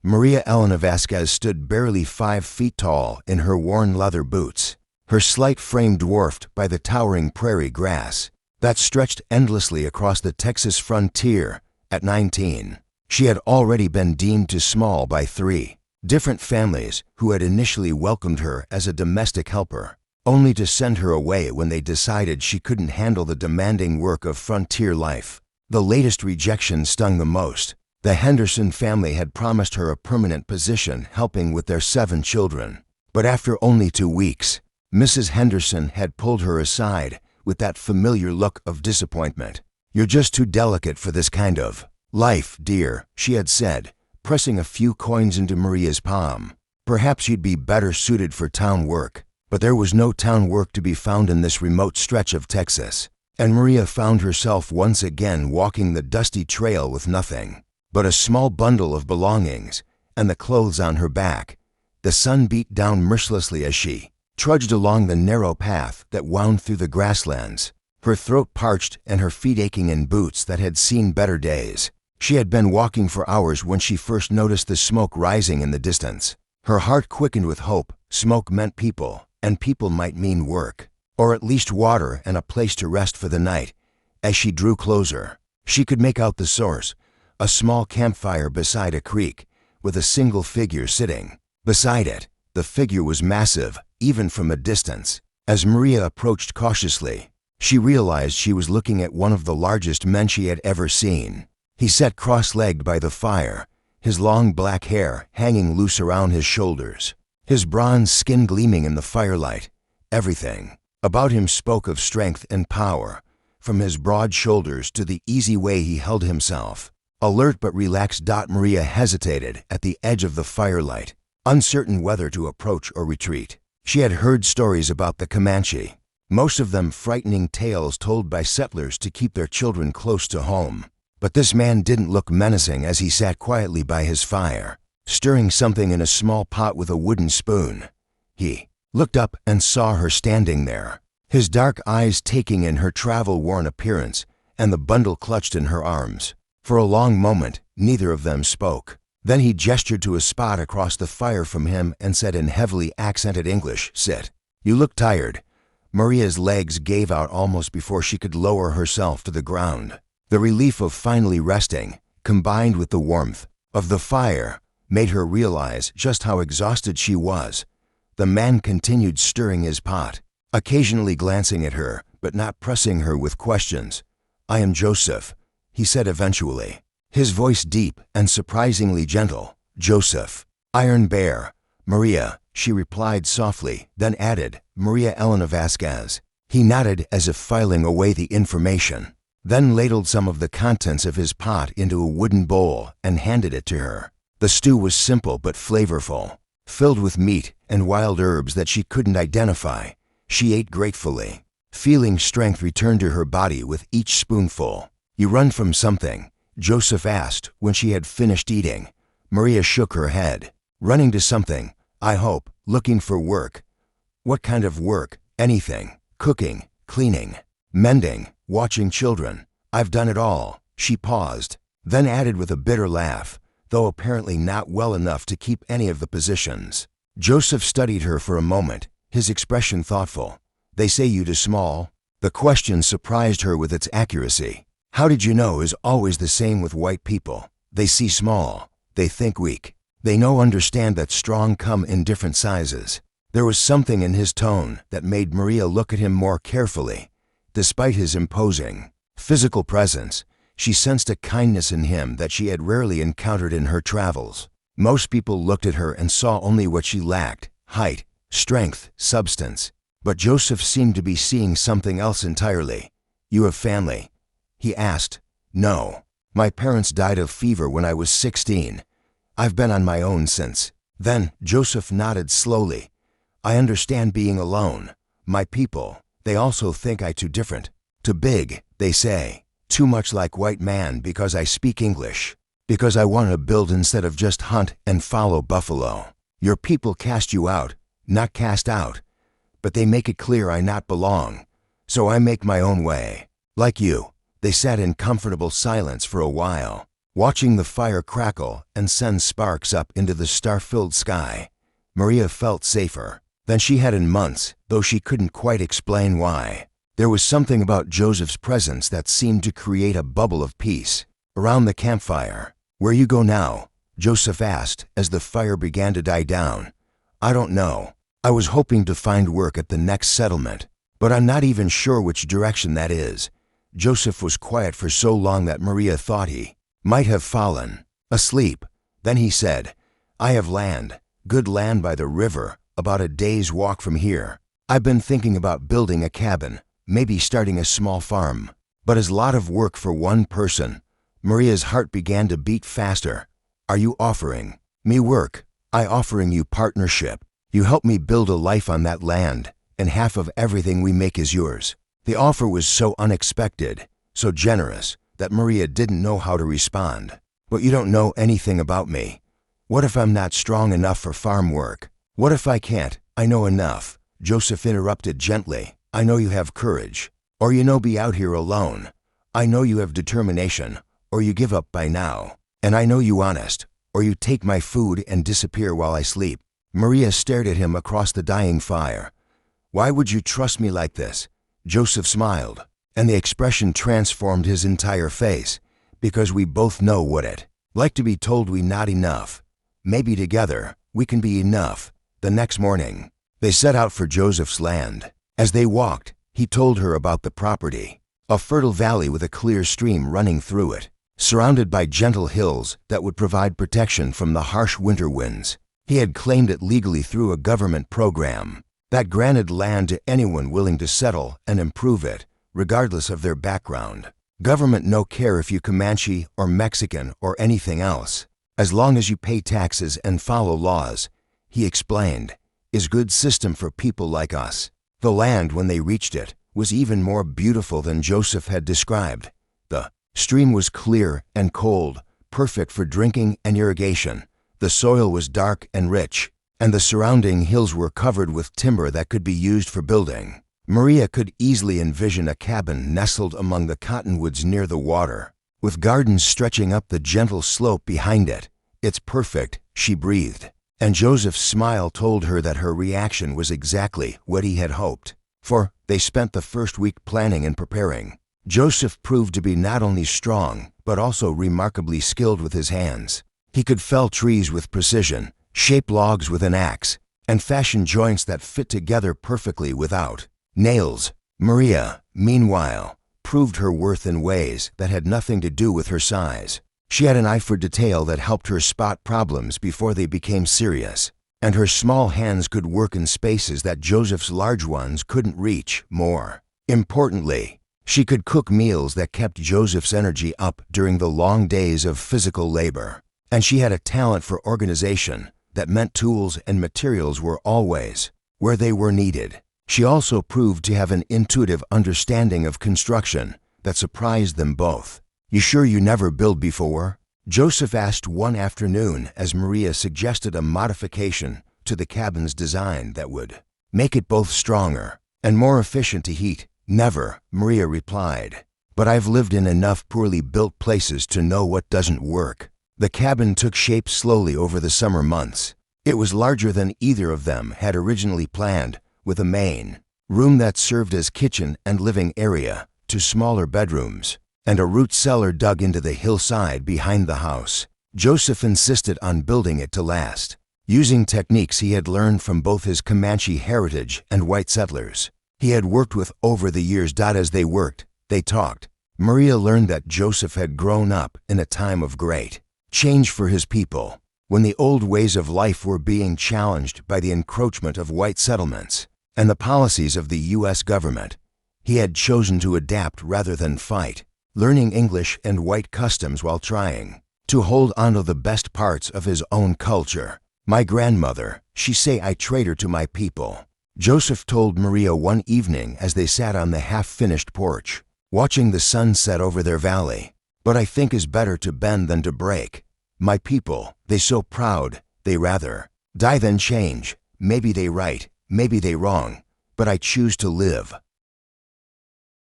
Maria Elena Vásquez stood barely 5 feet tall in her worn leather boots, her slight frame dwarfed by the towering prairie grass that stretched endlessly across the Texas frontier. At 19, she had already been deemed too small by 3 different families who had initially welcomed her as a domestic helper, only to send her away when they decided she couldn't handle the demanding work of frontier life. The latest rejection stung the most. The Henderson family had promised her a permanent position helping with their 7 children. But after only 2 weeks, Mrs. Henderson had pulled her aside with that familiar look of disappointment. "You're just too delicate for this kind of life, dear," she had said, pressing a few coins into Maria's palm. "Perhaps you'd be better suited for town work." But there was no town work to be found in this remote stretch of Texas, and Maria found herself once again walking the dusty trail with nothing but a small bundle of belongings and the clothes on her back. The sun beat down mercilessly as she trudged along the narrow path that wound through the grasslands, her throat parched and her feet aching in boots that had seen better days. She had been walking for hours when she first noticed the smoke rising in the distance. Her heart quickened with hope. Smoke meant people, and people might mean work, or at least water and a place to rest for the night. As she drew closer, she could make out the source, a small campfire beside a creek, with a single figure sitting beside it. The figure was massive, even from a distance. As Maria approached cautiously, she realized she was looking at one of the largest men she had ever seen. He sat cross-legged by the fire, his long black hair hanging loose around his shoulders, his bronze skin gleaming in the firelight. Everything about him spoke of strength and power, from his broad shoulders to the easy way he held himself. Alert but relaxed. Maria hesitated at the edge of the firelight, uncertain whether to approach or retreat. She had heard stories about the Comanche, most of them frightening tales told by settlers to keep their children close to home. But this man didn't look menacing as he sat quietly by his fire, stirring something in a small pot with a wooden spoon. He looked up and saw her standing there, his dark eyes taking in her travel-worn appearance and the bundle clutched in her arms. For a long moment, neither of them spoke. Then he gestured to a spot across the fire from him and said in heavily accented English, "Sit. You look tired." Maria's legs gave out almost before she could lower herself to the ground. The relief of finally resting, combined with the warmth of the fire, made her realize just how exhausted she was. The man continued stirring his pot, occasionally glancing at her, but not pressing her with questions. "I am Joseph," he said eventually, his voice deep and surprisingly gentle. "Joseph. Iron Bear." "Maria," she replied softly, then added, "Maria Elena Vásquez." He nodded as if filing away the information, then ladled some of the contents of his pot into a wooden bowl and handed it to her. The stew was simple but flavorful, filled with meat and wild herbs that she couldn't identify. She ate gratefully, feeling strength return to her body with each spoonful. "You run from something?" Joseph asked when she had finished eating. Maria shook her head. "Running to something, I hope. Looking for work." "What kind of work?" "Anything. Cooking, cleaning, mending, watching children. I've done it all." She paused, then added with a bitter laugh, though apparently not well enough to keep any of the positions. Joseph studied her for a moment, his expression thoughtful. "They say you too small." The question surprised her with its accuracy. "How did you know?" is always the same with white people. They see small. They think weak. They no understand that strong come in different sizes. There was something in his tone that made Maria look at him more carefully. Despite his imposing physical presence, she sensed a kindness in him that she had rarely encountered in her travels. Most people looked at her and saw only what she lacked: height, strength, substance. But Joseph seemed to be seeing something else entirely. "You have family?" he asked. "No. My parents died of fever when I was 16. I've been on my own since." Then Joseph nodded slowly. "I understand being alone. My people, they also think I too different. Too big, they say. Too much like white man because I speak English. Because I want to build instead of just hunt and follow buffalo. Your people cast you out, not cast out. But they make it clear I not belong. So I make my own way. Like you." They sat in comfortable silence for a while. Watching the fire crackle and send sparks up into the star-filled sky, Maria felt safer than she had in months, though she couldn't quite explain why. There was something about Joseph's presence that seemed to create a bubble of peace around the campfire. "Where you go now?" Joseph asked as the fire began to die down. "I don't know. I was hoping to find work at the next settlement, but I'm not even sure which direction that is." Joseph was quiet for so long that Maria thought he might have fallen asleep. Then he said, "I have land, good land by the river, about a day's walk from here. I've been thinking about building a cabin, maybe starting a small farm, but it's a lot of work for one person." Maria's heart began to beat faster. "Are you offering me work?" "I offering you partnership. You help me build a life on that land, and half of everything we make is yours." The offer was so unexpected, so generous, that Maria didn't know how to respond. "But you don't know anything about me. What if I'm not strong enough for farm work? What if I can't? I know enough." Joseph interrupted gently. "I know you have courage, or be out here alone. I know you have determination, or you give up by now. And I know you honest, or you take my food and disappear while I sleep." Maria stared at him across the dying fire. "Why would you trust me like this?" Joseph smiled, and the expression transformed his entire face. "Because we both know what it like to be told we not enough. Maybe together we can be enough." The next morning, they set out for Joseph's land. As they walked, he told her about the property, a fertile valley with a clear stream running through it, surrounded by gentle hills that would provide protection from the harsh winter winds. He had claimed it legally through a government program that granted land to anyone willing to settle and improve it, regardless of their background. Government no care if you Comanche or Mexican or anything else, as long as you pay taxes and follow laws, he explained, is good system for people like us. The land, when they reached it, was even more beautiful than Joseph had described. The stream was clear and cold, perfect for drinking and irrigation. The soil was dark and rich, and the surrounding hills were covered with timber that could be used for building. Maria could easily envision a cabin nestled among the cottonwoods near the water, with gardens stretching up the gentle slope behind it. "It's perfect," she breathed, and Joseph's smile told her that her reaction was exactly what he had hoped. For they spent the first week planning and preparing. Joseph proved to be not only strong, but also remarkably skilled with his hands. He could fell trees with precision, shape logs with an axe, and fashion joints that fit together perfectly without nails. Maria, meanwhile, proved her worth in ways that had nothing to do with her size. She had an eye for detail that helped her spot problems before they became serious, and her small hands could work in spaces that Joseph's large ones couldn't reach. More importantly, she could cook meals that kept Joseph's energy up during the long days of physical labor. And she had a talent for organization that meant tools and materials were always where they were needed. She also proved to have an intuitive understanding of construction that surprised them both. "You sure you never built before?" Joseph asked one afternoon as Maria suggested a modification to the cabin's design that would make it both stronger and more efficient to heat. "Never," Maria replied, "but I've lived in enough poorly built places to know what doesn't work." The cabin took shape slowly over the summer months. It was larger than either of them had originally planned, with a main room that served as kitchen and living area, 2 smaller bedrooms, and a root cellar dug into the hillside behind the house. Joseph insisted on building it to last, using techniques he had learned from both his Comanche heritage and white settlers he had worked with over the years. As they worked, they talked. Maria learned that Joseph had grown up in a time of great change for his people, when the old ways of life were being challenged by the encroachment of white settlements and the policies of the U.S. government. He had chosen to adapt rather than fight, learning English and white customs while trying to hold onto the best parts of his own culture. "My grandmother, she say I traitor to my people," Joseph told Maria one evening as they sat on the half-finished porch, watching the sun set over their valley. "But I think is better to bend than to break. My people, they so proud, they rather die than change. Maybe they right, maybe they wrong, but I choose to live."